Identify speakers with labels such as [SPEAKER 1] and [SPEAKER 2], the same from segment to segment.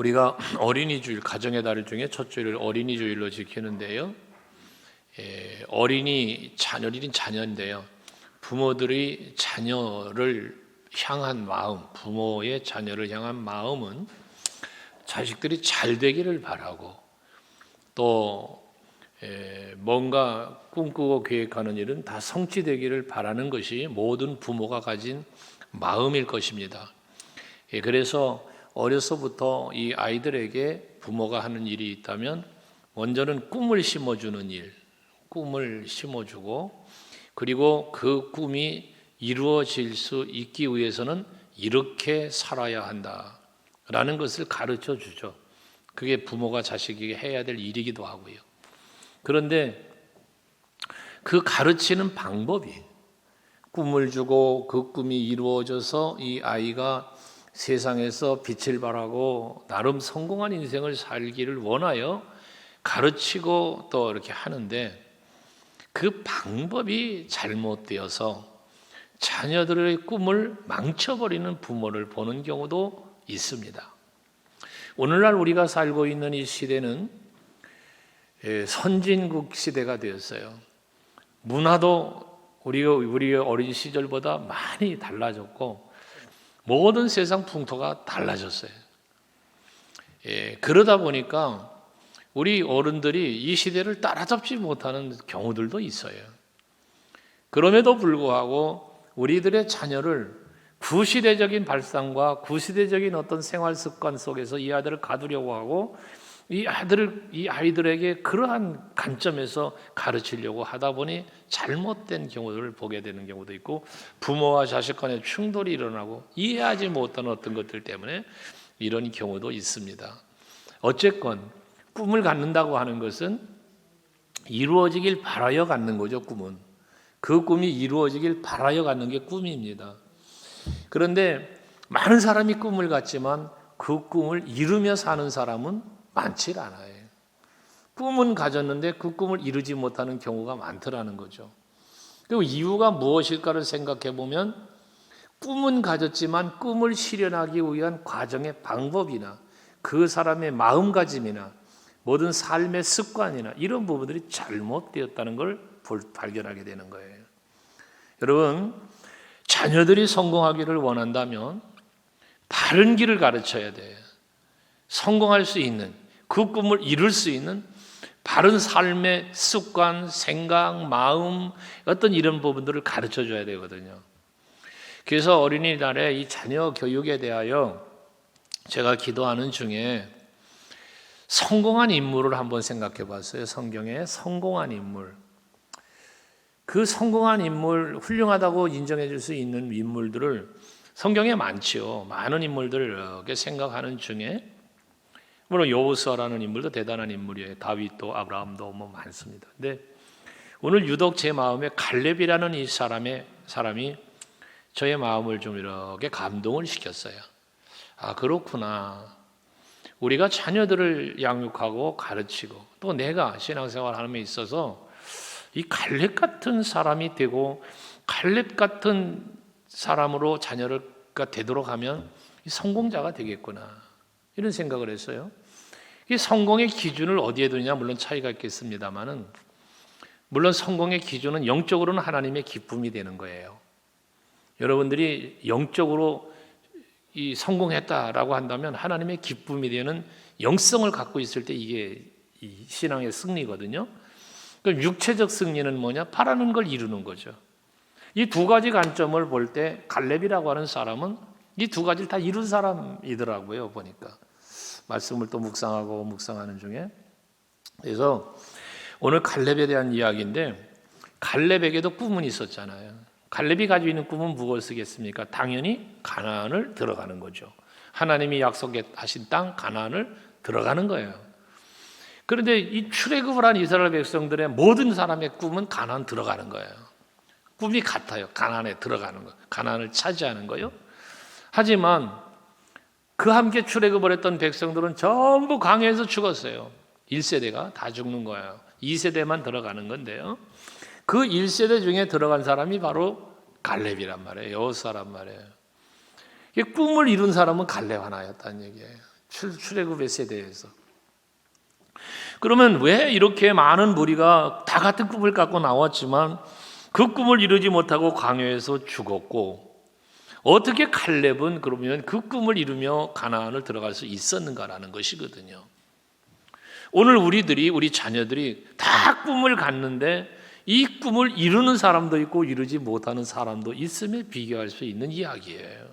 [SPEAKER 1] 우리가 어린이 주일, 가정의 달 중에 첫 주일을 어린이 주일로 지키는데요. 어린이 자녀들인 자녀인데요. 부모들이 자녀를 향한 마음, 부모의 자녀를 향한 마음은 자식들이 잘 되기를 바라고 또 뭔가 꿈꾸고 계획하는 일은 다 성취되기를 바라는 것이 모든 부모가 가진 마음일 것입니다. 그래서 어려서부터 이 아이들에게 부모가 하는 일이 있다면 먼저는 꿈을 심어주는 일, 꿈을 심어주고 그리고 그 꿈이 이루어질 수 있기 위해서는 이렇게 살아야 한다라는 것을 가르쳐 주죠. 그게 부모가 자식에게 해야 될 일이기도 하고요. 그런데 그 가르치는 방법이 꿈을 주고 그 꿈이 이루어져서 이 아이가 세상에서 빛을 발하고 나름 성공한 인생을 살기를 원하여 가르치고 또 이렇게 하는데 그 방법이 잘못되어서 자녀들의 꿈을 망쳐버리는 부모를 보는 경우도 있습니다. 오늘날 우리가 살고 있는 이 시대는 선진국 시대가 되었어요. 문화도 우리의 어린 시절보다 많이 달라졌고 모든 세상 풍토가 달라졌어요. 그러다 보니까 우리 어른들이 이 시대를 따라잡지 못하는 경우들도 있어요. 그럼에도 불구하고 우리들의 자녀를 구시대적인 발상과 구시대적인 어떤 생활 습관 속에서 이 아이들을 가두려고 하고 이 아이들에게 그러한 관점에서 가르치려고 하다 보니 잘못된 경우를 보게 되는 경우도 있고 부모와 자식 간의 충돌이 일어나고 이해하지 못하는 어떤 것들 때문에 이런 경우도 있습니다. 어쨌건 꿈을 갖는다고 하는 것은 이루어지길 바라여 갖는 거죠. 꿈은 그 꿈이 이루어지길 바라여 갖는 게 꿈입니다. 그런데 많은 사람이 꿈을 갖지만 그 꿈을 이루며 사는 사람은 많지 않아요. 꿈은 가졌는데 그 꿈을 이루지 못하는 경우가 많더라는 거죠. 그리고 이유가 무엇일까를 생각해 보면 꿈은 가졌지만 꿈을 실현하기 위한 과정의 방법이나 그 사람의 마음가짐이나 모든 삶의 습관이나 이런 부분들이 잘못되었다는 걸 발견하게 되는 거예요. 여러분, 자녀들이 성공하기를 원한다면 바른 길을 가르쳐야 돼요. 성공할 수 있는 그 꿈을 이룰 수 있는 바른 삶의 습관, 생각, 마음 어떤 이런 부분들을 가르쳐줘야 되거든요. 그래서 어린이날에 이 자녀 교육에 대하여 제가 기도하는 중에 성공한 인물을 한번 생각해 봤어요. 성경에 성공한 인물. 그 성공한 인물, 훌륭하다고 인정해 줄 수 있는 인물들을 성경에 많지요. 많은 인물들을 이렇게 생각하는 중에 물론 여호수아라는 인물도 대단한 인물이에요. 다윗도 아브라함도 뭐 많습니다. 근데 오늘 유독 제 마음에 갈렙이라는 이 사람이 저의 마음을 좀 이렇게 감동을 시켰어요. 아, 그렇구나. 우리가 자녀들을 양육하고 가르치고 또 내가 신앙생활 함에 있어서 이 갈렙 같은 사람이 되고 갈렙 같은 사람으로 자녀가 되도록 하면 성공자가 되겠구나. 이런 생각을 했어요. 이 성공의 기준을 어디에 두느냐 물론 차이가 있겠습니다만은 물론 성공의 기준은 영적으로는 하나님의 기쁨이 되는 거예요. 여러분들이 영적으로 이 성공했다라고 한다면 하나님의 기쁨이 되는 영성을 갖고 있을 때 이게 이 신앙의 승리거든요. 그럼 육체적 승리는 뭐냐? 바라는 걸 이루는 거죠. 이 두 가지 관점을 볼 때 갈렙이라고 하는 사람은 이 두 가지를 다 이룬 사람이더라고요. 보니까 말씀을 또 묵상하는 중에 그래서 오늘 갈렙에 대한 이야기인데 갈렙에게도 꿈은 있었잖아요. 갈렙이 가지고 있는 꿈은 무엇이겠습니까? 당연히 가나안을 들어가는 거죠. 하나님이 약속하신 땅 가나안을 들어가는 거예요. 그런데 이 출애굽을 한 이스라엘 백성들의 모든 사람의 꿈은 가나안 들어가는 거예요. 꿈이 같아요. 가나안에 들어가는 거, 가나안을 차지하는 거요. 하지만 그 함께 출애굽을 했던 백성들은 전부 광야에서 죽었어요. 1세대가 다 죽는 거예요. 2세대만 들어가는 건데요. 그 1세대 중에 들어간 사람이 바로 갈렙이란 말이에요. 여호수아란 말이에요. 꿈을 이룬 사람은 갈렙 하나였다는 얘기예요. 출애굽의 세대에서. 그러면 왜 이렇게 많은 무리가 다 같은 꿈을 갖고 나왔지만 그 꿈을 이루지 못하고 광야에서 죽었고, 어떻게 칼렙은 그러면 그 꿈을 이루며 가나안을 들어갈 수 있었는가라는 것이거든요. 오늘 우리 자녀들이 다 꿈을 갖는데 이 꿈을 이루는 사람도 있고 이루지 못하는 사람도 있음에 비교할 수 있는 이야기예요.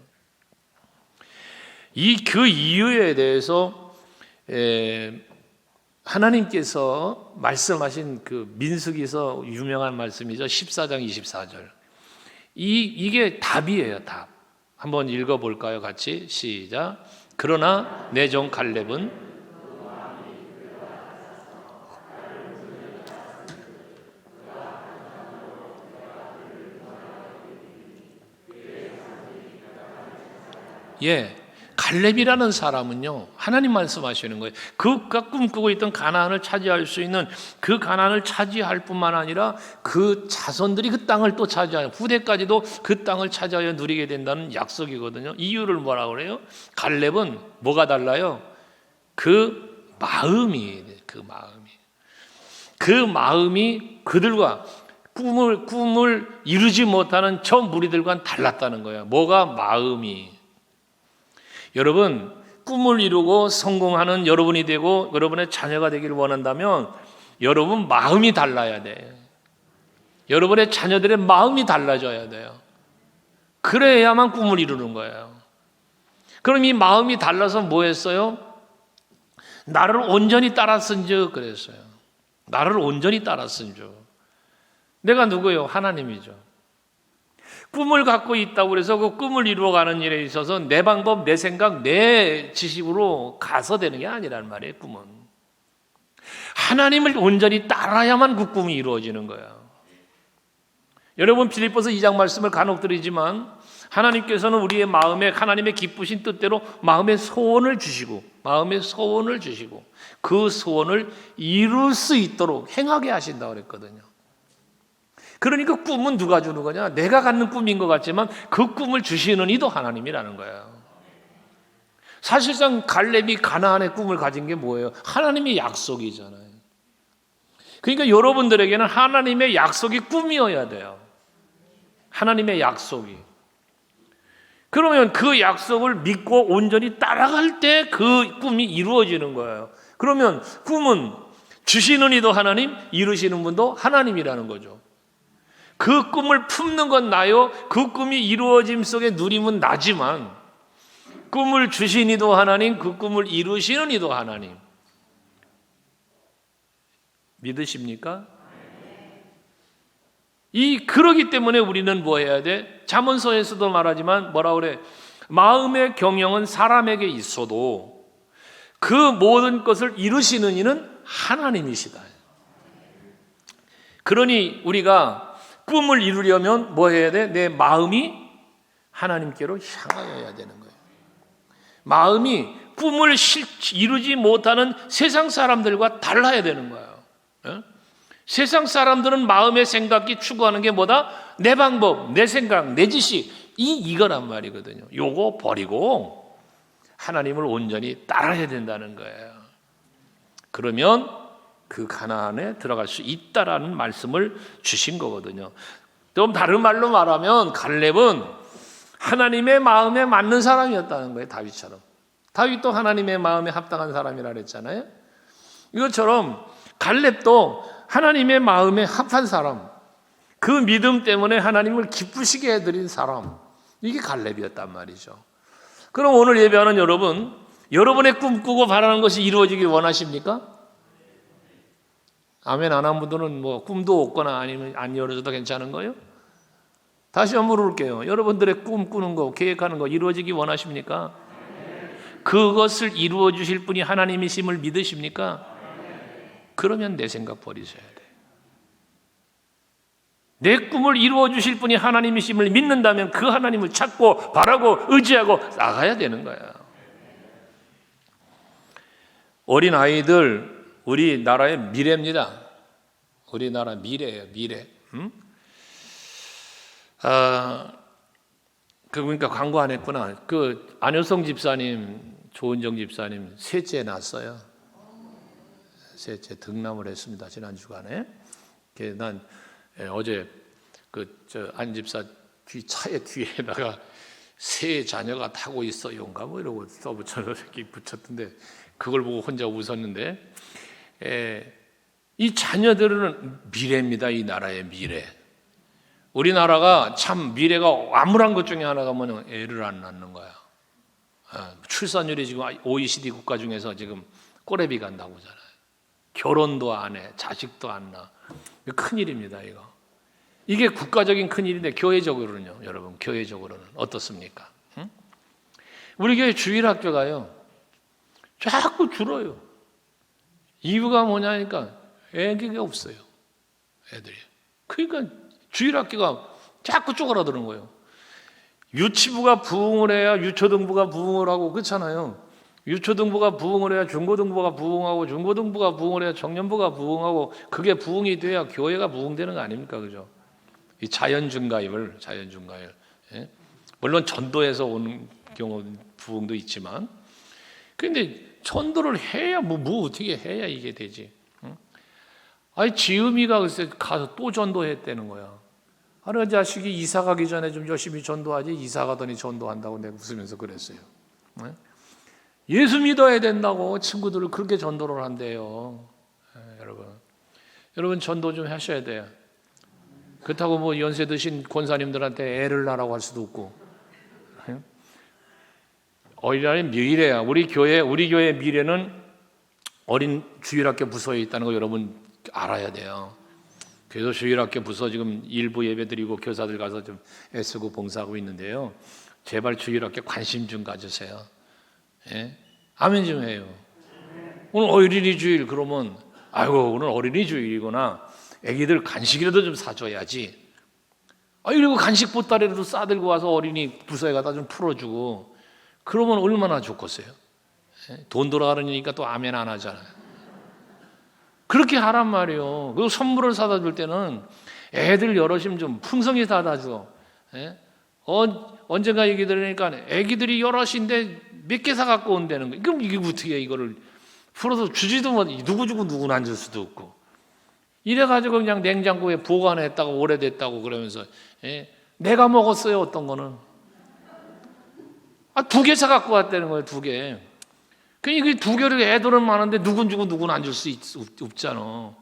[SPEAKER 1] 그 이유에 대해서 하나님께서 말씀하신 그 민수기서 유명한 말씀이죠. 14장 24절. 이게 답이에요, 답. 한번 읽어볼까요? 같이 시작. 그러나 내 종 갈렙은 갈렙이라는 사람은요, 하나님 말씀하시는 거예요. 그가 꿈꾸고 있던 가나안을 차지할 수 있는, 그 가나안을 차지할 뿐만 아니라 그 자손들이 그 땅을 또 차지하여 후대까지도 그 땅을 차지하여 누리게 된다는 약속이거든요. 이유를 뭐라고 그래요? 갈렙은 뭐가 달라요? 그 마음이 그들과 꿈을 이루지 못하는 저 무리들과는 달랐다는 거예요. 뭐가 마음이. 여러분, 꿈을 이루고 성공하는 여러분이 되고 여러분의 자녀가 되기를 원한다면 여러분 마음이 달라야 돼. 여러분의 자녀들의 마음이 달라져야 돼요. 그래야만 꿈을 이루는 거예요. 그럼 이 마음이 달라서 뭐 했어요? 나를 온전히 따랐은즉 그랬어요. 나를 온전히 따랐은즉. 내가 누구예요? 하나님이죠. 꿈을 갖고 있다고 해서 그 꿈을 이루어가는 일에 있어서 내 방법, 내 생각, 내 지식으로 가서 되는 게 아니란 말이에요. 꿈은 하나님을 온전히 따라야만 그 꿈이 이루어지는 거야. 여러분, 필립보서 2장 말씀을 간혹 드리지만 하나님께서는 우리의 마음에 하나님의 기쁘신 뜻대로 마음의 소원을 주시고 그 소원을 이룰 수 있도록 행하게 하신다고 그랬거든요. 그러니까 꿈은 누가 주는 거냐? 내가 갖는 꿈인 것 같지만 그 꿈을 주시는 이도 하나님이라는 거예요. 사실상 갈렙이 가나안의 꿈을 가진 게 뭐예요? 하나님의 약속이잖아요. 그러니까 여러분들에게는 하나님의 약속이 꿈이어야 돼요. 하나님의 약속이. 그러면 그 약속을 믿고 온전히 따라갈 때 그 꿈이 이루어지는 거예요. 그러면 꿈은 주시는 이도 하나님, 이루시는 분도 하나님이라는 거죠. 그 꿈을 품는 건 나요. 그 꿈이 이루어짐 속에 누림은 나지만 꿈을 주신 이도 하나님, 그 꿈을 이루시는 이도 하나님. 믿으십니까? 그러기 때문에 우리는 뭐 해야 돼? 잠언서에서도 말하지만 뭐라 그래? 마음의 경영은 사람에게 있어도 그 모든 것을 이루시는 이는 하나님이시다. 그러니 우리가 꿈을 이루려면 뭐 해야 돼? 내 마음이 하나님께로 향하여야 되는 거예요. 마음이 꿈을 이루지 못하는 세상 사람들과 달라야 되는 거예요. 세상 사람들은 마음의 생각이 추구하는 게 뭐다? 내 방법, 내 생각, 내 지식, 이거란 말이거든요. 요거 버리고 하나님을 온전히 따라야 된다는 거예요. 그러면 그 가나안에 들어갈 수 있다라는 말씀을 주신 거거든요. 좀 다른 말로 말하면 갈렙은 하나님의 마음에 맞는 사람이었다는 거예요. 다윗처럼. 다윗도 하나님의 마음에 합당한 사람이라 그랬잖아요. 이것처럼 갈렙도 하나님의 마음에 합한 사람, 그 믿음 때문에 하나님을 기쁘시게 해드린 사람, 이게 갈렙이었단 말이죠. 그럼 오늘 예배하는 여러분, 여러분의 꿈꾸고 바라는 것이 이루어지길 원하십니까? 아멘 안 한 분들은 뭐 꿈도 없거나 아니면 안 이루어져도 괜찮은 거예요? 다시 한번 물을게요. 여러분들의 꿈꾸는 거, 계획하는 거 이루어지기 원하십니까? 그것을 이루어 주실 분이 하나님이심을 믿으십니까? 그러면 내 생각 버리셔야 돼. 내 꿈을 이루어 주실 분이 하나님이심을 믿는다면 그 하나님을 찾고 바라고 의지하고 나가야 되는 거야. 어린 아이들 우리나라의 미래입니다. 우리나라 미래예요, 미래. 그러니까 광고 안 했구나. 그 안효성 집사님 조은정 집사님 셋째 낳았어요. 셋째 등남을 했습니다. 지난 주간에. 난 어제 안 집사 차에 뒤에다가 새 자녀가 타고 있어요인가 뭐 이러고 붙였던데 그걸 보고 혼자 웃었는데, 이 자녀들은 미래입니다. 이 나라의 미래. 우리나라가 참 미래가 암울한 것 중에 하나가 뭐냐면 애를 안 낳는 거야. 출산율이 지금 OECD 국가 중에서 지금 꼬레비 간다고 하잖아요. 결혼도 안 해, 자식도 안 낳아. 큰일입니다, 이거. 이게 국가적인 큰일인데 교회적으로는요, 여러분, 교회적으로는 어떻습니까? 응? 우리 교회 주일학교가요, 자꾸 줄어요. 이유가 뭐냐니까 애기가 없어요, 애들이. 그러니까 주일학교가 자꾸 쪼그라드는 거예요. 유치부가 부흥을 해야 유초등부가 부흥을 하고 그렇잖아요. 유초등부가 부흥을 해야 중고등부가 부흥하고 중고등부가 부흥을 해야 청년부가 부흥하고 그게 부흥이 돼야 교회가 부흥되는 거 아닙니까? 그죠? 이 자연중가율. 예? 물론 전도에서 오는 경우 부흥도 있지만, 근데 전도를 해야 뭐 어떻게 해야 이게 되지? 응? 아니 지음이가 글쎄 가서 또 전도했다는 거야. 아니 자식이 이사 가기 전에 좀 열심히 전도하지 이사 가더니 전도한다고 내가 웃으면서 그랬어요. 응? 예수 믿어야 된다고 친구들을 그렇게 전도를 한대요. 여러분 전도 좀 하셔야 돼요. 그렇다고 뭐 연세 드신 권사님들한테 애를 낳으라고 할 수도 없고. 어린아이의 미래야. 우리 교회의 미래는 어린 주일학교 부서에 있다는 거 여러분 알아야 돼요. 그래서 주일학교 부서 지금 일부 예배드리고 교사들 가서 좀 애쓰고 봉사하고 있는데요. 제발 주일학교 관심 좀 가주세요. 예? 아멘 좀 해요. 오늘 어린이 주일 그러면 아이고 오늘 어린이 주일이구나. 애기들 간식이라도 좀 사줘야지. 이러고 간식 보따리라도 싸들고 와서 어린이 부서에 갖다 좀 풀어주고 그러면 얼마나 좋겠어요. 돈 돌아가니까 또 아멘 안 하잖아요. 그렇게 하란 말이에요. 그리고 선물을 사다 줄 때는 애들 여럿이면 좀 풍성히 사다 줘. 언젠가 얘기 들으니까 애기들이 여럿인데 몇 개 사갖고 온다는 거예요. 그럼 이게 어떻게 이거를 풀어서 주지도 못, 누구 주고 누구는 안 줄 수도 없고. 이래가지고 그냥 냉장고에 보관했다고 오래됐다고 그러면서 내가 먹었어요. 어떤 거는 2개 사갖고 왔다는 거예요. 2개. 그러니까 두 개를 애들은 많은데 누군 주고 누구는 안 줄 수 없잖아.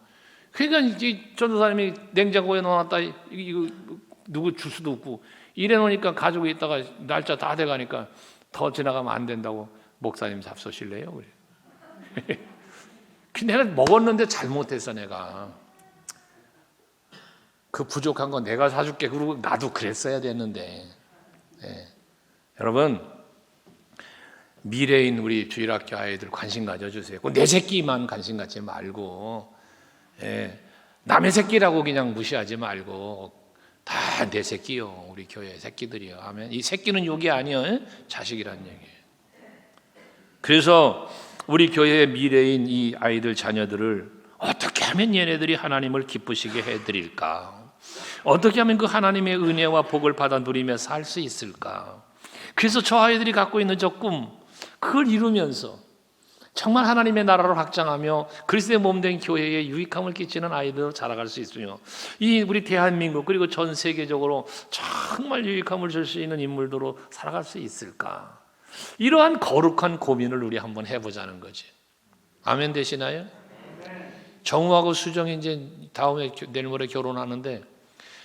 [SPEAKER 1] 그러니까 이제 전도사님이 냉장고에 넣어놨다 이거 누구 줄 수도 없고 이래 놓으니까 가지고 있다가 날짜 다 돼가니까 더 지나가면 안 된다고 목사님 잡수실래요? 그래. 내가 먹었는데 잘못했어 내가. 그 부족한 건 내가 사줄게. 그리고 나도 그랬어야 됐는데. 여러분 미래인 우리 주일학교 아이들 관심 가져주세요. 내 새끼만 관심 갖지 말고 남의 새끼라고 그냥 무시하지 말고 다 내 새끼요. 우리 교회 새끼들이요. 아멘. 이 새끼는 욕이 아니에요. 자식이라는 얘기예요. 그래서 우리 교회의 미래인 이 아이들 자녀들을 어떻게 하면 얘네들이 하나님을 기쁘시게 해드릴까? 어떻게 하면 그 하나님의 은혜와 복을 받아 누리며 살 수 있을까? 그래서 저 아이들이 갖고 있는 저 꿈, 그걸 이루면서 정말 하나님의 나라를 확장하며 그리스도의 몸된 교회에 유익함을 끼치는 아이들로 자라갈 수 있으며 이 우리 대한민국 그리고 전 세계적으로 정말 유익함을 줄 수 있는 인물들로 살아갈 수 있을까? 이러한 거룩한 고민을 우리 한번 해보자는 거지. 아멘 되시나요? 정우하고 수정이 이제 다음에 내일 모레 결혼하는데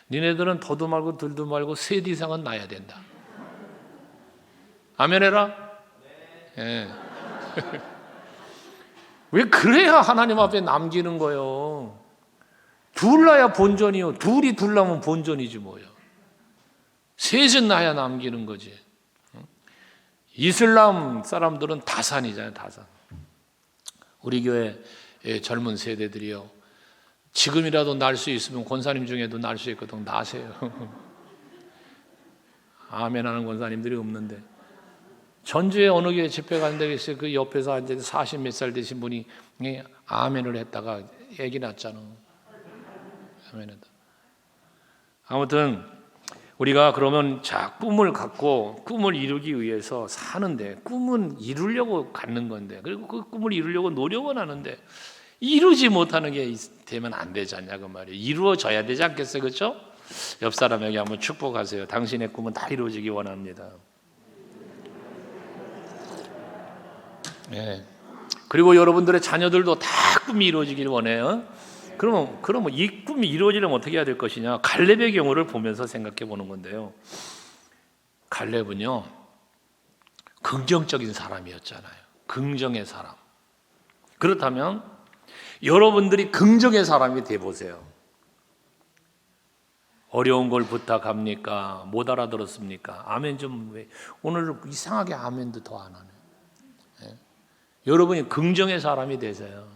[SPEAKER 1] 니네들은 더도 말고 덜도 말고 셋 이상은 낳아야 된다. 아멘 해라? 네. 왜 그래야 하나님 앞에 남기는 거예요. 둘 낳아야 본전이요. 둘이 둘 낳으면 본전이지 뭐요. 셋은 낳아야 남기는 거지. 이슬람 사람들은 다산이잖아요. 다산. 우리 교회 젊은 세대들이요. 지금이라도 날 수 있으면 권사님 중에도 날 수 있거든. 나세요. 아멘 하는 권사님들이 없는데 전주에 어느 교회 집회 가는데 있어요. 그 옆에서 앉아서 40 몇 살 되신 분이 아멘을 했다가 애기 낳았잖아. 아멘 했다. 아무튼 우리가 그러면 꿈을 갖고 꿈을 이루기 위해서 사는데, 꿈은 이루려고 갖는 건데, 그리고 그 꿈을 이루려고 노력은 하는데 이루지 못하는 게 되면 안 되지 않냐 그 말이에요. 이루어져야 되지 않겠어요? 그렇죠? 옆 사람에게 한번 축복하세요. 당신의 꿈은 다 이루어지기 원합니다. 예. 그리고 여러분들의 자녀들도 다 꿈이 이루어지길 원해요. 그러면 이 꿈이 이루어지려면 어떻게 해야 될 것이냐? 갈렙의 경우를 보면서 생각해 보는 건데요. 갈렙은요, 긍정적인 사람이었잖아요. 긍정의 사람. 그렇다면 여러분들이 긍정의 사람이 돼 보세요. 어려운 걸 부탁합니까? 못 알아들었습니까? 아멘 좀 왜? 오늘 이상하게 아멘도 더 안 하네. 예? 여러분이 긍정의 사람이 되세요.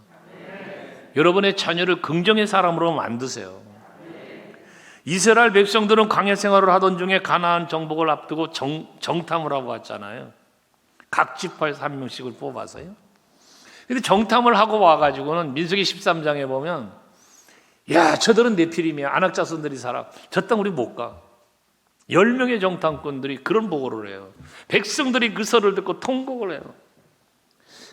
[SPEAKER 1] 여러분의 자녀를 긍정의 사람으로 만드세요. 이스라엘 백성들은 광야 생활을 하던 중에 가나안 정복을 앞두고 정탐을 하고 왔잖아요. 각 지파에서 한 명씩을 뽑아서요. 근데 정탐을 하고 와가지고는 민수기 13장에 보면, 야, 저들은 네피림이야. 아낙 자손들이 살아. 저 땅 우리 못 가. 10명의 정탐꾼들이 그런 보고를 해요. 백성들이 그 설을 듣고 통곡을 해요.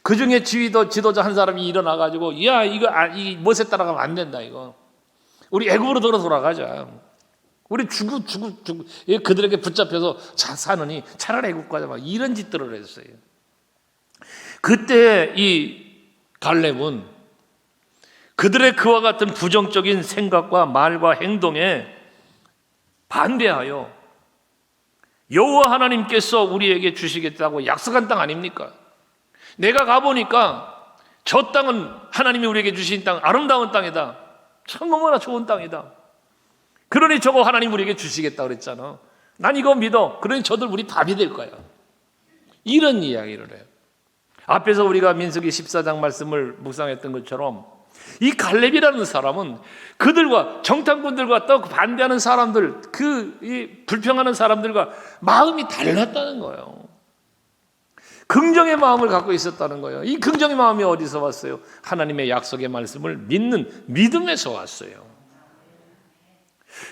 [SPEAKER 1] 그 중에 지도자 한 사람이 일어나가지고, 야, 이 못에 따라가면 안 된다, 이거. 우리 애굽으로 돌아가자. 우리 그들에게 붙잡혀서 사느니 차라리 애굽 가자. 막 이런 짓들을 했어요. 그때 이 갈렙은 그들의 그와 같은 부정적인 생각과 말과 행동에 반대하여 여호와 하나님께서 우리에게 주시겠다고 약속한 땅 아닙니까? 내가 가보니까 저 땅은 하나님이 우리에게 주신 땅, 아름다운 땅이다. 참 너무나 좋은 땅이다. 그러니 저거 하나님 우리에게 주시겠다 그랬잖아. 난 이거 믿어. 그러니 저들 우리 밥이 될 거야. 이런 이야기를 해요. 앞에서 우리가 민수기 14장 말씀을 묵상했던 것처럼 이 갈렙이라는 사람은 그들과 정탐꾼들과 또 반대하는 사람들, 이 불평하는 사람들과 마음이 달랐다는 거예요. 긍정의 마음을 갖고 있었다는 거예요. 이 긍정의 마음이 어디서 왔어요? 하나님의 약속의 말씀을 믿는 믿음에서 왔어요.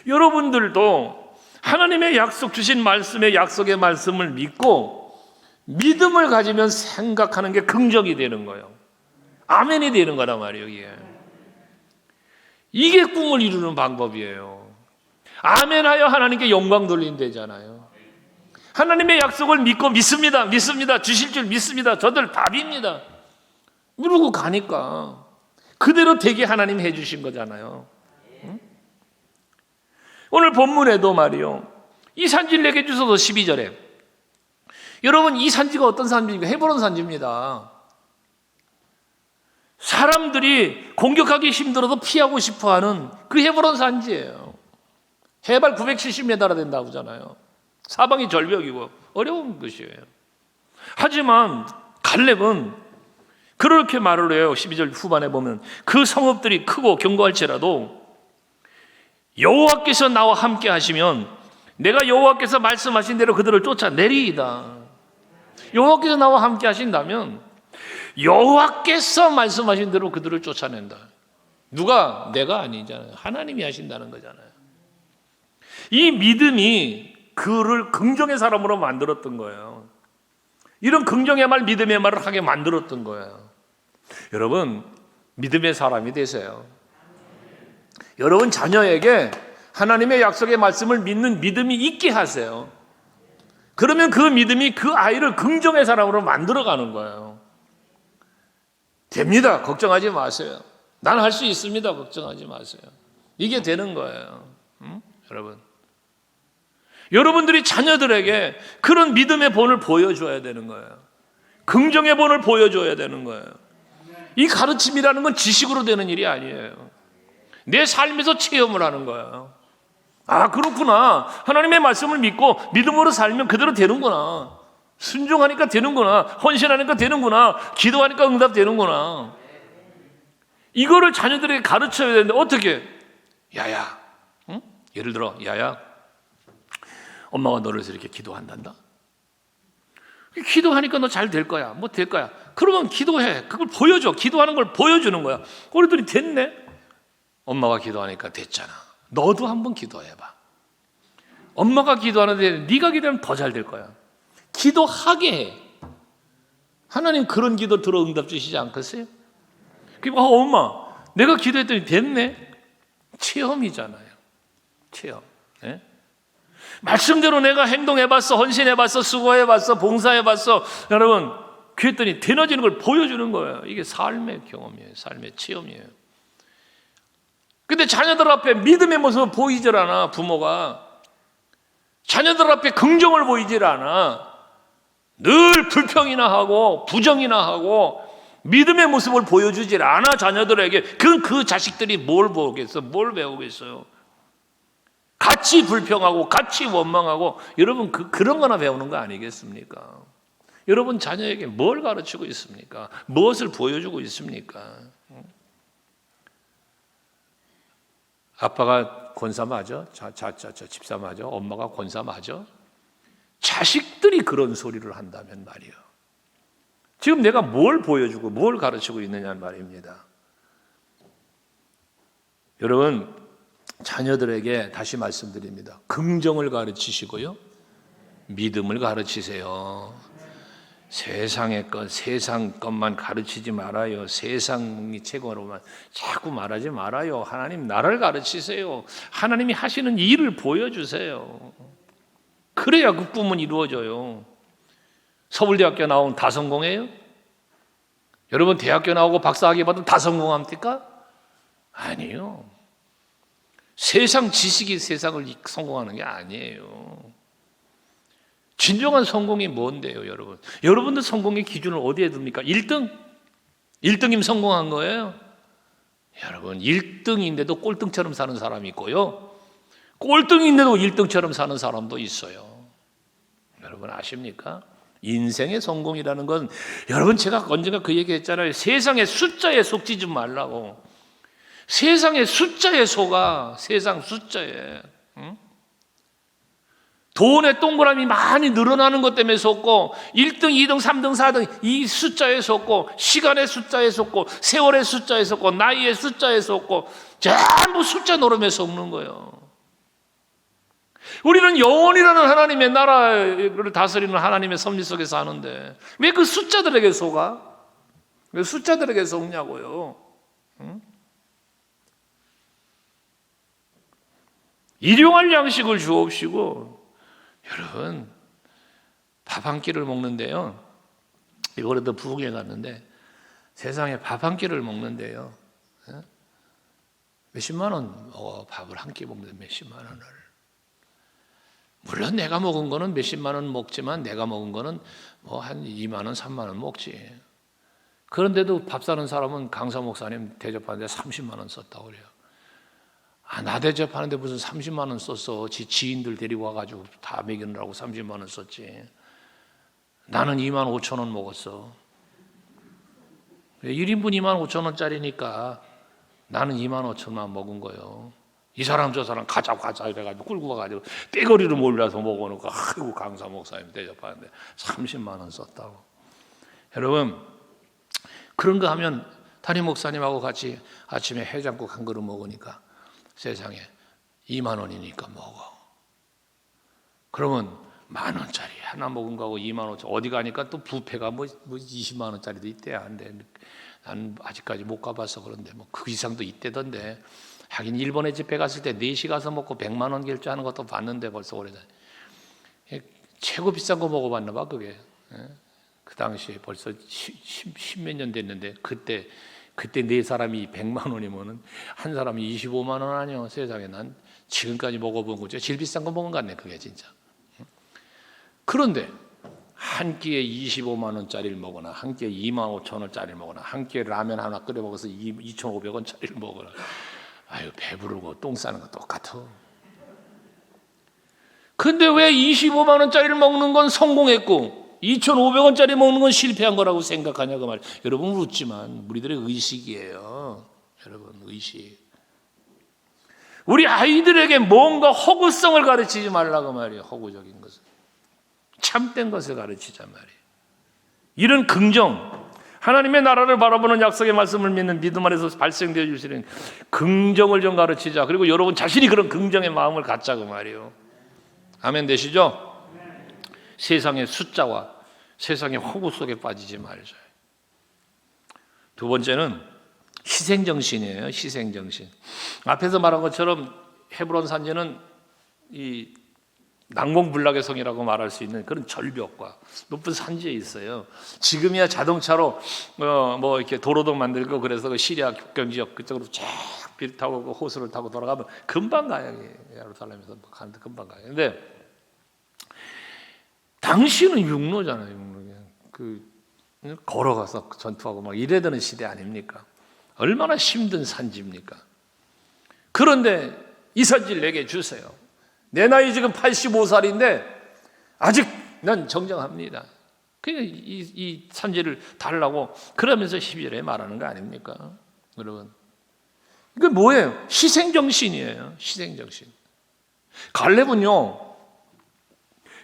[SPEAKER 1] 여러분들도 하나님의 약속 주신 말씀의 약속의 말씀을 믿고 믿음을 가지면 생각하는 게 긍정이 되는 거예요. 아멘이 되는 거란 말이에요. 이게 꿈을 이루는 방법이에요. 아멘하여 하나님께 영광 돌린다잖아요. 하나님의 약속을 믿고 믿습니다. 주실 줄 믿습니다. 저들 밥입니다. 이러고 가니까 그대로 되게 하나님 해주신 거잖아요. 응? 오늘 본문에도 말이요, 이 산지를 내게 주소서 12절에, 여러분 이 산지가 어떤 산지입니까? 헤브론 산지입니다. 사람들이 공격하기 힘들어도 피하고 싶어하는 그 헤브론 산지예요. 해발 970m나 된다고 하잖아요. 사방이 절벽이고 어려운 것이에요. 하지만 갈렙은 그렇게 말을 해요. 12절 후반에 보면 그 성읍들이 크고 견고할지라도 여호와께서 나와 함께 하시면 내가 여호와께서 말씀하신 대로 그들을 쫓아내리이다. 여호와께서 나와 함께 하신다면 여호와께서 말씀하신 대로 그들을 쫓아낸다. 누가? 내가 아니잖아요. 하나님이 하신다는 거잖아요. 이 믿음이 그를 긍정의 사람으로 만들었던 거예요. 이런 긍정의 말, 믿음의 말을 하게 만들었던 거예요. 여러분, 믿음의 사람이 되세요. 여러분 자녀에게 하나님의 약속의 말씀을 믿는 믿음이 있게 하세요. 그러면 그 믿음이 그 아이를 긍정의 사람으로 만들어가는 거예요. 됩니다. 걱정하지 마세요. 난 할 수 있습니다. 걱정하지 마세요. 이게 되는 거예요. 여러분, 여러분들이 자녀들에게 그런 믿음의 본을 보여줘야 되는 거예요. 긍정의 본을 보여줘야 되는 거예요. 이 가르침이라는 건 지식으로 되는 일이 아니에요. 내 삶에서 체험을 하는 거예요. 아, 그렇구나. 하나님의 말씀을 믿고 믿음으로 살면 그대로 되는구나. 순종하니까 되는구나. 헌신하니까 되는구나. 기도하니까 응답되는구나. 이거를 자녀들에게 가르쳐야 되는데 어떻게? 야야, 응? 예를 들어 야야, 엄마가 너를 위해서 이렇게 기도한단다. 기도하니까 너 잘 될 거야. 뭐 될 거야. 그러면 기도해. 그걸 보여줘. 기도하는 걸 보여주는 거야. 그랬더니 됐네. 엄마가 기도하니까 됐잖아. 너도 한번 기도해봐. 엄마가 기도하는데 네가 기도하면 더 잘 될 거야. 기도하게 해. 하나님 그런 기도 들어 응답 주시지 않겠어요? 엄마 내가 기도했더니 됐네. 체험이잖아요. 체험. 네? 말씀대로 내가 행동해봤어, 헌신해봤어, 수고해봤어, 봉사해봤어. 여러분 그랬더니 되어지는 걸 보여주는 거예요. 이게 삶의 경험이에요. 삶의 체험이에요. 근데 자녀들 앞에 믿음의 모습을 보이질 않아. 부모가 자녀들 앞에 긍정을 보이질 않아. 늘 불평이나 하고 부정이나 하고 믿음의 모습을 보여주질 않아. 자녀들에게. 그 자식들이 뭘 보겠어? 뭘 배우겠어요? 같이 불평하고 같이 원망하고. 여러분 그런 거나 배우는 거 아니겠습니까? 여러분 자녀에게 뭘 가르치고 있습니까? 무엇을 보여주고 있습니까? 아빠가 권사 맞아? 집사 맞아? 엄마가 권사 맞아? 자식들이 그런 소리를 한다면 말이요. 지금 내가 뭘 보여주고 뭘 가르치고 있느냐 말입니다. 여러분 자녀들에게 다시 말씀드립니다. 긍정을 가르치시고요, 믿음을 가르치세요. 세상의 것, 세상 것만 가르치지 말아요. 세상이 최고로만 자꾸 말하지 말아요. 하나님 나라를 가르치세요. 하나님이 하시는 일을 보여주세요. 그래야 그 꿈은 이루어져요. 서울대학교 나오면 다 성공해요? 여러분 대학교 나오고 박사학위 받으면 다 성공합니까? 아니요. 세상 지식이 세상을 성공하는 게 아니에요. 진정한 성공이 뭔데요, 여러분? 여러분들 성공의 기준을 어디에 둡니까? 1등? 1등이면 성공한 거예요? 여러분 1등인데도 꼴등처럼 사는 사람이 있고요, 꼴등인데도 1등처럼 사는 사람도 있어요. 여러분 아십니까? 인생의 성공이라는 건, 여러분 제가 언젠가 그 얘기 했잖아요. 세상의 숫자에 속지 말라고. 세상의 숫자에 속아. 세상 숫자에. 응? 돈의 동그라미 많이 늘어나는 것 때문에 속고, 1등, 2등, 3등, 4등 이 숫자에 속고, 시간의 숫자에 속고, 세월의 숫자에 속고, 나이의 숫자에 속고, 전부 숫자 노름에 속는 거예요. 우리는 영원이라는 하나님의 나라를 다스리는 하나님의 섭리 속에 사는데 왜 그 숫자들에게 속아? 왜 숫자들에게 속냐고요? 응? 일용할 양식을 주옵시고. 여러분 밥 한 끼를 먹는데요, 이번에도 부흥회 갔는데 세상에 밥 한 끼를 먹는데요, 몇십만 원 밥을 한 끼 먹는데 몇십만 원을. 물론 내가 먹은 거는 몇십만 원 먹지만 내가 먹은 거는 뭐 한 2만 원, 3만 원 먹지. 그런데도 밥 사는 사람은 강사 목사님 대접하는데 30만 원 썼다고 그래요. 나 대접하는데 무슨 30만 원 썼어. 지인들 데리고 와가지고 다 먹이느라고 30만 원 썼지. 나는 2만 5천 원 먹었어. 1인분 2만 5천 원짜리니까 나는 2만 5천만 먹은 거예요. 이 사람 저 사람 가자 이래가지고 끌고 가가지고 떼거리를 몰라서 먹어놓고, 아이고 강사 목사님 대접하는데 30만 원 썼다고. 여러분 그런 거 하면 담임 목사님하고 같이 아침에 해장국 한 그릇 먹으니까 세상에 2만 원이니까 먹어. 그러면 만 원짜리 하나 먹은 거하고 2만 원짜리, 어디 가니까 또 뷔페가 뭐 20만 원짜리도 있대. 한데 난 아직까지 못 가봐서 그런데 뭐 그 이상도 있대던데. 하긴 일본에 집회 갔을 때 4시 가서 먹고 100만 원 결제하는 것도 봤는데 벌써 오래전. 최고 비싼 거 먹어봤나 봐 그게. 그 당시에 벌써 10몇 년 됐는데 그때 네 사람이 100만 원이면은 한 사람이 25만 원 아니요. 세상에 난 지금까지 먹어본 거죠. 제일 비싼 거 먹은 것 같네 그게 진짜. 그런데 한 끼에 25만 원짜리를 먹거나 한 끼에 2만 5천 원짜리를 먹거나 한 끼에 라면 하나 끓여 먹어서 2,500원짜리를 먹거나, 아유 배부르고 똥 싸는 거 똑같아. 근데 왜 25만 원짜리를 먹는 건 성공했고 2,500원짜리 먹는 건 실패한 거라고 생각하냐 그 말. 여러분 웃지만 우리들의 의식이에요. 여러분 의식. 우리 아이들에게 뭔가 허구성을 가르치지 말라고 말이에요. 허구적인 것을, 참된 것을 가르치자 말이에요. 이런 긍정, 하나님의 나라를 바라보는 약속의 말씀을 믿는 믿음 안에서 발생되어 주시는 긍정을 좀 가르치자. 그리고 여러분 자신이 그런 긍정의 마음을 갖자고 말이에요. 아멘 되시죠? 세상의 숫자와 세상의 호구 속에 빠지지 말자. 두 번째는 희생정신이에요. 희생정신. 앞에서 말한 것처럼 헤브론 산지는 이 난공불락의 성이라고 말할 수 있는 그런 절벽과 높은 산지에 있어요. 지금이야 자동차로 뭐 이렇게 도로도 만들고 그래서 그 시리아 국경 지역 그쪽으로 쫙 길 타고 그 호수를 타고 돌아가면 금방 가요. 예루살렘에서 가는데 금방 가요. 근데 당시는 육로잖아요. 육로. 걸어가서 전투하고 막 이래야 되는 시대 아닙니까? 얼마나 힘든 산지입니까? 그런데 이 산지를 내게 주세요. 내 나이 지금 85살인데 아직 난 정정합니다. 그러니까 이 산지를 달라고 그러면서 12절에 말하는 거 아닙니까? 여러분, 이게 뭐예요? 희생정신이에요. 희생정신. 갈렙은요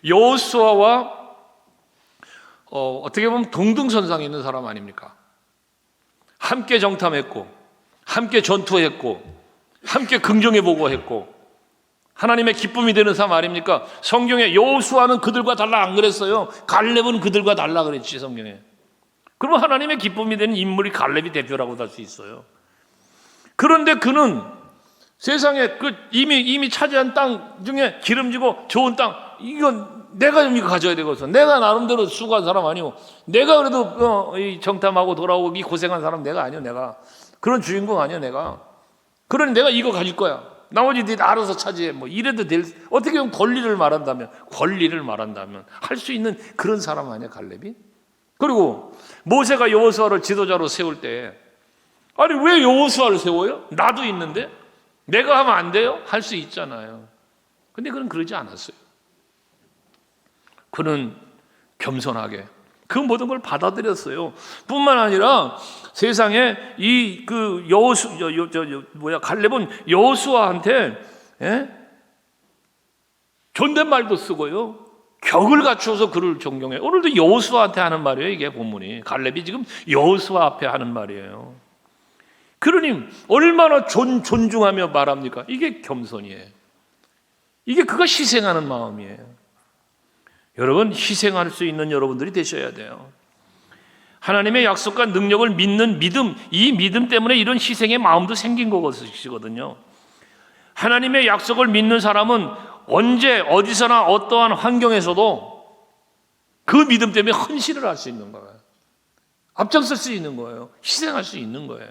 [SPEAKER 1] 여호수아와 어떻게 보면 동등선상에 있는 사람 아닙니까? 함께 정탐했고 함께 전투했고 함께 긍정해 보고 했고 하나님의 기쁨이 되는 사람 아닙니까? 성경에 여호수아는 그들과 달라 안 그랬어요. 갈렙은 그들과 달라 그랬지 성경에. 그러면 하나님의 기쁨이 되는 인물이 갈렙이 대표라고 할 수 있어요. 그런데 그는 세상에 그 이미 차지한 땅 중에 기름지고 좋은 땅 이건 내가 좀 이거 가져야 되거든. 내가 나름대로 수고한 사람 아니고 내가 그래도 이 정탐하고 돌아오기 고생한 사람 내가 아니요. 내가 그런 주인공 아니요. 내가 그러니 내가 이거 가질 거야. 나머지 네 알아서 차지해. 뭐 이래도 될 어떻게 보면 권리를 말한다면 할 수 있는 그런 사람 아니야 갈렙이? 그리고 모세가 여호수아를 지도자로 세울 때 아니 왜 여호수아를 세워요? 나도 있는데 내가 하면 안 돼요? 할 수 있잖아요. 근데 그는 그러지 않았어요. 그는 겸손하게 그 모든 걸 받아들였어요. 뿐만 아니라 세상에 갈렙은 여호수아한테 존댓말도 쓰고요. 격을 갖추어서 그를 존경해요. 오늘도 여호수아한테 하는 말이에요. 이게 본문이 갈렙이 지금 여호수아 앞에 하는 말이에요. 그러니 얼마나 존중하며 말합니까? 이게 겸손이에요. 이게 그가 희생하는 마음이에요. 여러분 희생할 수 있는 여러분들이 되셔야 돼요. 하나님의 약속과 능력을 믿는 믿음, 이 믿음 때문에 이런 희생의 마음도 생긴 것이거든요. 하나님의 약속을 믿는 사람은 언제 어디서나 어떠한 환경에서도 그 믿음 때문에 헌신을 할 수 있는 거예요. 앞장설 수 있는 거예요. 희생할 수 있는 거예요.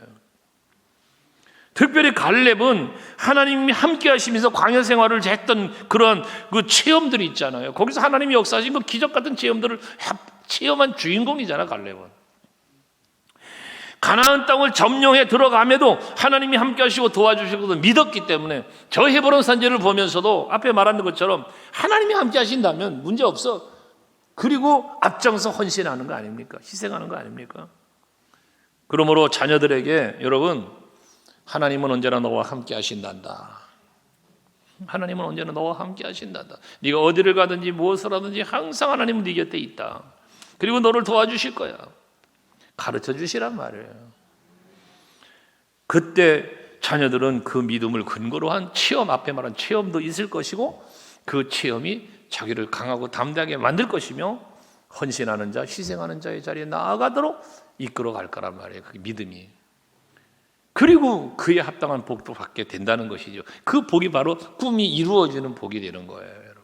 [SPEAKER 1] 특별히 갈렙은 하나님이 함께 하시면서 광야 생활을 했던 그런 그 체험들이 있잖아요. 거기서 하나님이 역사하신 그 기적 같은 체험들을 체험한 주인공이잖아, 갈렙은. 가나안 땅을 점령해 들어감에도 하나님이 함께 하시고 도와주시고 믿었기 때문에 저 헤브론 산지를 보면서도 앞에 말한 것처럼 하나님이 함께 하신다면 문제 없어. 그리고 앞장서 헌신하는 거 아닙니까? 희생하는 거 아닙니까? 그러므로 자녀들에게 여러분 하나님은 언제나 너와 함께 하신단다. 하나님은 언제나 너와 함께 하신단다. 네가 어디를 가든지 무엇을 하든지 항상 하나님은 네 곁에 있다. 그리고 너를 도와주실 거야. 가르쳐 주시란 말이에요. 그때 자녀들은 그 믿음을 근거로 한 체험, 앞에 말한 체험도 있을 것이고 그 체험이 자기를 강하고 담대하게 만들 것이며 헌신하는 자, 희생하는 자의 자리에 나아가도록 이끌어 갈 거란 말이에요. 그 믿음이. 그리고 그에 합당한 복도 받게 된다는 것이죠. 그 복이 바로 꿈이 이루어지는 복이 되는 거예요, 여러분.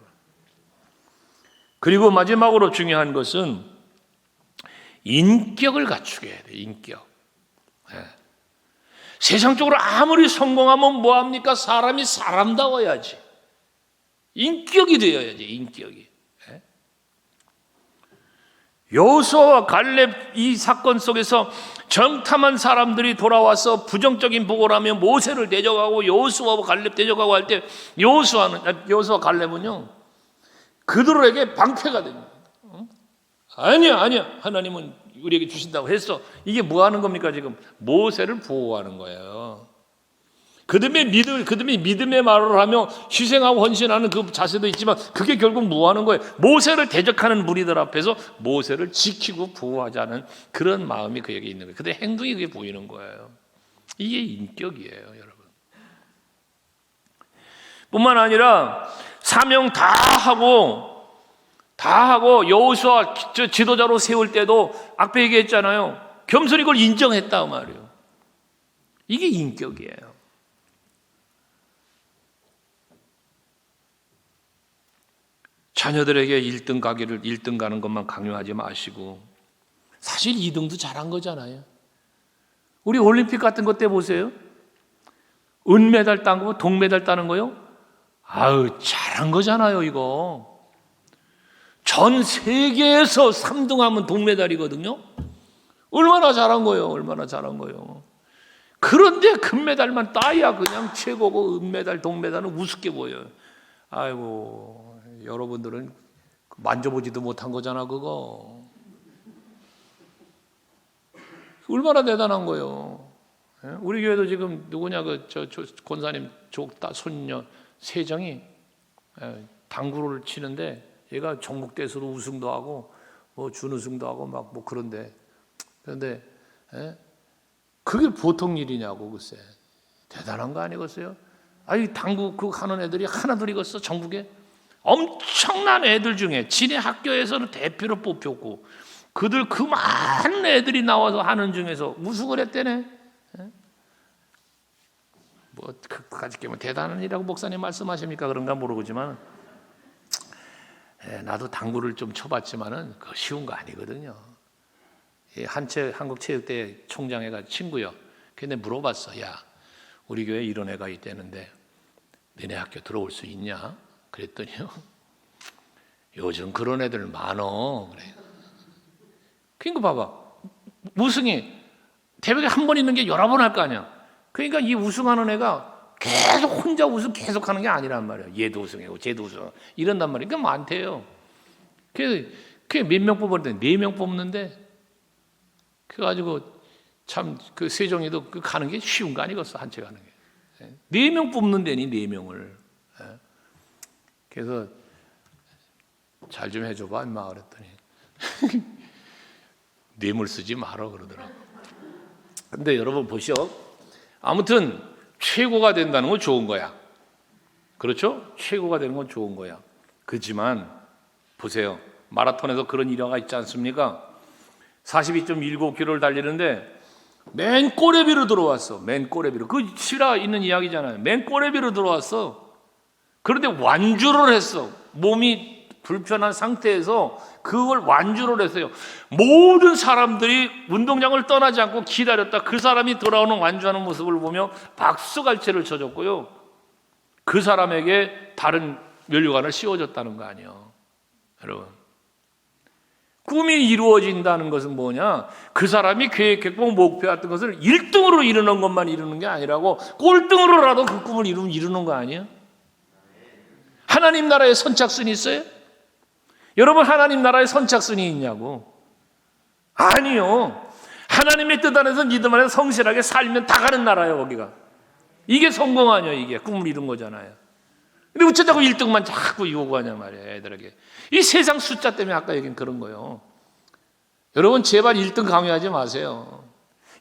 [SPEAKER 1] 그리고 마지막으로 중요한 것은 인격을 갖추게 해야 돼요. 인격. 세상적으로 아무리 성공하면 뭐합니까? 사람이 사람다워야지. 인격이 되어야지. 인격이. 여호수아와 갈렙 이 사건 속에서 정탐한 사람들이 돌아와서 부정적인 보고를 하며 모세를 대적하고 여호수아와 갈렙 대적하고 할 때 여호수아 갈렙은요 그들에게 방패가 됩니다. 아니야 하나님은 우리에게 주신다고 했어. 이게 뭐 하는 겁니까? 지금 모세를 보호하는 거예요. 그들의 믿음의 말을 하며 희생하고 헌신하는 그 자세도 있지만 그게 결국 뭐 하는 거예요? 모세를 대적하는 무리들 앞에서 모세를 지키고 보호하자는 그런 마음이 그에게 있는 거예요. 그들의 행동이 그게 보이는 거예요. 이게 인격이에요, 여러분. 뿐만 아니라 사명 다 하고 여호수아 지도자로 세울 때도 앞에 얘기했잖아요. 겸손히 그걸 인정했다 말이에요. 이게 인격이에요. 자녀들에게 1등 가는 것만 강요하지 마시고, 사실 2등도 잘한 거잖아요. 우리 올림픽 같은 것 때 보세요. 은메달 딴 거, 동메달 따는 거요. 아유, 잘한 거잖아요, 이거. 전 세계에서 3등하면 동메달이거든요. 얼마나 잘한 거예요, 얼마나 잘한 거예요. 그런데 금메달만 따야 그냥 최고고, 은메달, 동메달은 우습게 보여요. 아이고, 여러분들은 만져보지도 못한 거잖아, 그거. 얼마나 대단한 거예요. 우리 교회도 지금 누구냐, 저 권사님 손녀 세정이 당구를 치는데, 얘가 전국대회에서도 우승도 하고 뭐 준우승도 하고 막 뭐 그런데 그게 보통 일이냐고. 글쎄, 대단한 거 아니겠어요? 아니, 당구 그 하는 애들이 하나둘이겠어, 전국에? 엄청난 애들 중에 지네 학교에서는 대표로 뽑혔고, 그들 그 많은 애들이 나와서 하는 중에서 우승을 했대네. 뭐 그까짓 게 뭐 대단한 일이라고 목사님 말씀하십니까? 그런가 모르지만, 나도 당구를 좀 쳐봤지만은 그거 쉬운 거 아니거든요. 한국체육대 총장애가 친구요. 근데 물어봤어. 야, 우리 교회에 이런 애가 있다는데 너네 학교 들어올 수 있냐? 그랬더니요, 요즘 그런 애들 많어. 그래. 그러니까 봐봐, 우승이 대회에 한 번 있는 게 여러 번 할 거 아니야. 그러니까 이 우승하는 애가 계속 혼자 우승 계속 하는 게 아니란 말이야. 얘도 우승하고 쟤도 우승 이런단 말이야. 그게 많대요. 그게 몇 명 뽑았는데 4명 뽑는데, 그래가지고 참 그 세종이도 그 가는 게 쉬운 거 아니겠어, 한 채 가는 게. 4명 뽑는 데니 4명을. 그래서 잘 좀 해줘봐 임마 그랬더니 뇌물 쓰지 말어 그러더라고. 근데 여러분 보시오. 아무튼 최고가 된다는 건 좋은 거야. 그렇죠? 최고가 되는 건 좋은 거야. 그렇지만 보세요. 마라톤에서 그런 일화가 있지 않습니까? 42.19km를 달리는데 맨 꼬레비로 들어왔어. 맨 꼬레비로. 그 실화 있는 이야기잖아요. 맨 꼬레비로 들어왔어. 그런데 완주를 했어. 몸이 불편한 상태에서 그걸 완주를 했어요. 모든 사람들이 운동장을 떠나지 않고 기다렸다. 그 사람이 돌아오는 완주하는 모습을 보며 박수갈채를 쳐줬고요. 그 사람에게 다른 면류관을 씌워줬다는 거 아니에요. 여러분, 꿈이 이루어진다는 것은 뭐냐? 그 사람이 계획했고 목표했던 것을 1등으로 이루는 것만 이루는 게 아니라고 꼴등으로라도 그 꿈을 이루는 거 아니에요? 하나님 나라에 선착순이 있어요? 여러분, 하나님 나라에 선착순이 있냐고? 아니요. 하나님의 뜻 안에서 믿음 안에서 성실하게 살면 다 가는 나라예요, 거기가. 이게 성공 아니에요, 이게. 꿈을 이룬 거잖아요. 근데 어쩌자고 1등만 자꾸 요구하냐 말이에요, 애들에게. 이 세상 숫자 때문에 아까 얘기한 그런 거예요. 여러분, 제발 1등 강요하지 마세요.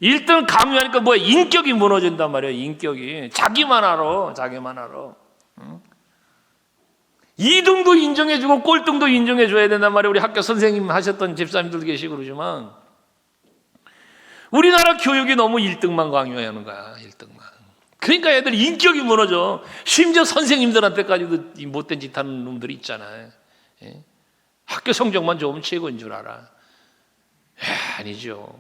[SPEAKER 1] 1등 강요하니까 뭐야? 인격이 무너진단 말이에요, 인격이. 자기만 알아, 자기만 알아. 응? 2등도 인정해주고 꼴등도 인정해줘야 된단 말이에요. 우리 학교 선생님 하셨던 집사님들도 계시고 그러지만, 우리나라 교육이 너무 1등만 강요하는 거야, 1등만. 그러니까 애들 인격이 무너져. 심지어 선생님들한테까지도 못된 짓 하는 놈들이 있잖아요. 예? 학교 성적만 좋으면 최고인 줄 알아. 아니죠.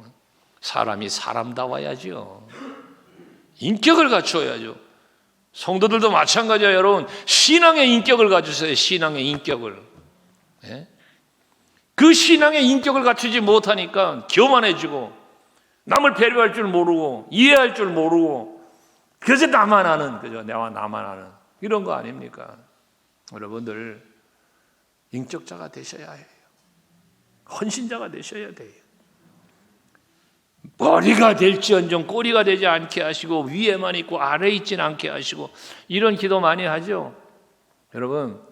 [SPEAKER 1] 사람이 사람다워야죠. 인격을 갖춰야죠. 성도들도 마찬가지예요, 여러분. 신앙의 인격을 갖추세요. 신앙의 인격을. 예? 그 신앙의 인격을 갖추지 못하니까 교만해지고, 남을 배려할 줄 모르고, 이해할 줄 모르고, 그저 나만 아는, 그저 내가 나만 아는 이런 거 아닙니까? 여러분들 인격자가 되셔야 해요. 헌신자가 되셔야 돼요. 머리가 될지언정 꼬리가 되지 않게 하시고, 위에만 있고 아래에 있지는 않게 하시고, 이런 기도 많이 하죠. 여러분,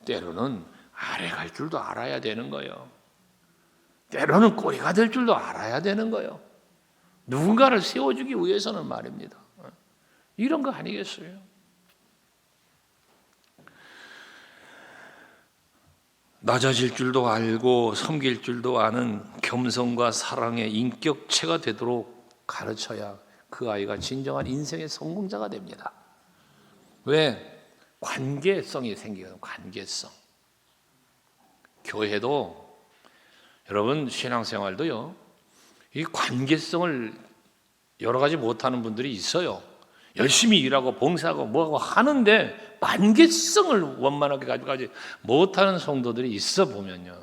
[SPEAKER 1] 때로는 아래 갈 줄도 알아야 되는 거예요. 때로는 꼬리가 될 줄도 알아야 되는 거예요. 누군가를 세워주기 위해서는 말입니다. 이런 거 아니겠어요? 낮아질 줄도 알고 섬길 줄도 아는 겸손과 사랑의 인격체가 되도록 가르쳐야 그 아이가 진정한 인생의 성공자가 됩니다. 왜? 관계성이 생기거든요. 관계성. 교회도 여러분 신앙생활도요, 이 관계성을 여러 가지 못하는 분들이 있어요. 열심히 일하고 봉사하고 뭐하고 하는데 관계성을 원만하게 가지고 못하는 성도들이 있어 보면요,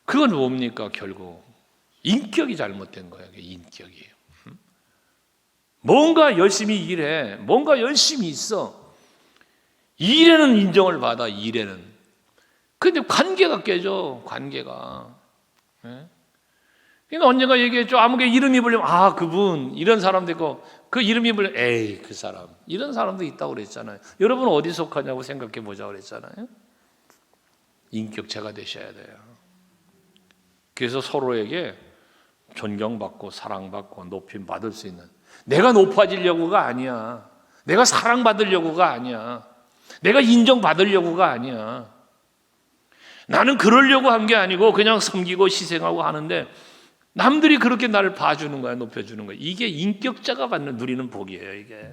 [SPEAKER 1] 그건 뭡니까? 결국 인격이 잘못된 거예요. 인격이에요. 뭔가 열심히 일해, 뭔가 열심히 있어, 일에는 인정을 받아, 일에는. 근데 관계가 깨져, 관계가. 그러니까 언젠가 얘기했죠. 아무개 이름이 불리면 아 그분 이런 사람도 있고, 그 이름이 불리면 에이 그 사람, 이런 사람도 있다고 그랬잖아요. 여러분 어디 속하냐고 생각해 보자고 그랬잖아요. 인격체가 되셔야 돼요. 그래서 서로에게 존경받고 사랑받고 높임 받을 수 있는, 내가 높아지려고가 아니야, 내가 사랑받으려고가 아니야, 내가 인정받으려고가 아니야. 나는 그러려고 한 게 아니고 그냥 섬기고 희생하고 하는데 남들이 그렇게 나를 봐주는 거야, 높여주는 거야. 이게 인격자가 받는, 누리는 복이에요. 이게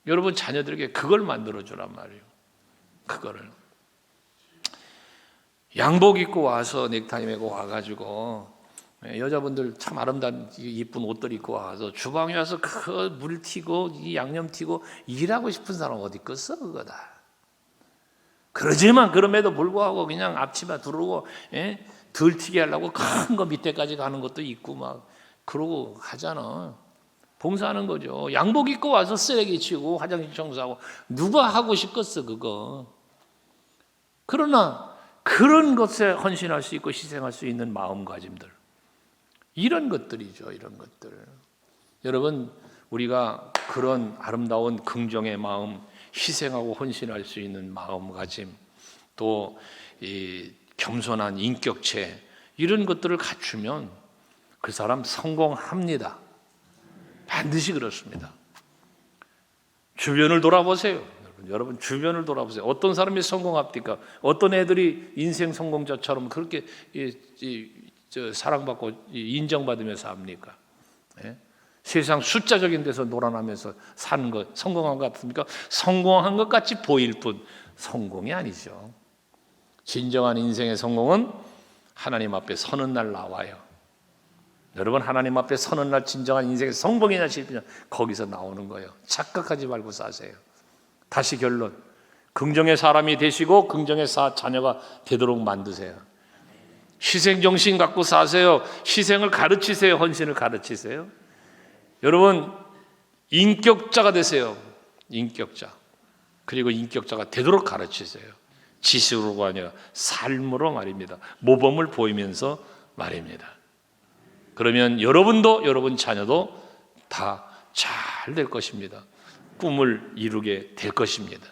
[SPEAKER 1] 여러분 자녀들에게 그걸 만들어주란 말이에요. 그거를. 양복 입고 와서 넥타이 메고 와가지고, 여자분들 참 아름다운 이쁜 옷들 입고 와서 주방에 와서 그 물 튀고 이 양념 튀고 일하고 싶은 사람 어디 있겠어? 그거다. 그러지만 그럼에도 불구하고 그냥 앞치마 두르고 덜 튀게 하려고 큰 거 밑에까지 가는 것도 있고 막 그러고 하잖아. 봉사하는 거죠. 양복 입고 와서 쓰레기 치우고 화장실 청소하고 누가 하고 싶겠어 그거. 그러나 그런 것에 헌신할 수 있고 희생할 수 있는 마음가짐들, 이런 것들이죠. 이런 것들. 여러분 우리가 그런 아름다운 긍정의 마음, 희생하고 헌신할 수 있는 마음가짐, 또 이 겸손한 인격체, 이런 것들을 갖추면 그 사람 성공합니다. 반드시 그렇습니다. 주변을 돌아보세요. 여러분 주변을 돌아보세요. 어떤 사람이 성공합니까? 어떤 애들이 인생 성공자처럼 그렇게 사랑받고 인정받으면서 합니까? 세상 숫자적인 데서 놀아나면서 사는 것 성공한 것 같습니까? 성공한 것 같이 보일 뿐 성공이 아니죠. 진정한 인생의 성공은 하나님 앞에 서는 날 나와요. 여러분 하나님 앞에 서는 날 진정한 인생의 성공이냐 실패냐 거기서 나오는 거예요. 착각하지 말고 사세요. 다시 결론, 긍정의 사람이 되시고 긍정의 자녀가 되도록 만드세요. 희생정신 갖고 사세요. 희생을 가르치세요. 헌신을 가르치세요. 여러분 인격자가 되세요. 인격자. 그리고 인격자가 되도록 가르치세요. 지식으로가 아니라 삶으로 말입니다. 모범을 보이면서 말입니다. 그러면 여러분도 여러분 자녀도 다 잘 될 것입니다. 꿈을 이루게 될 것입니다.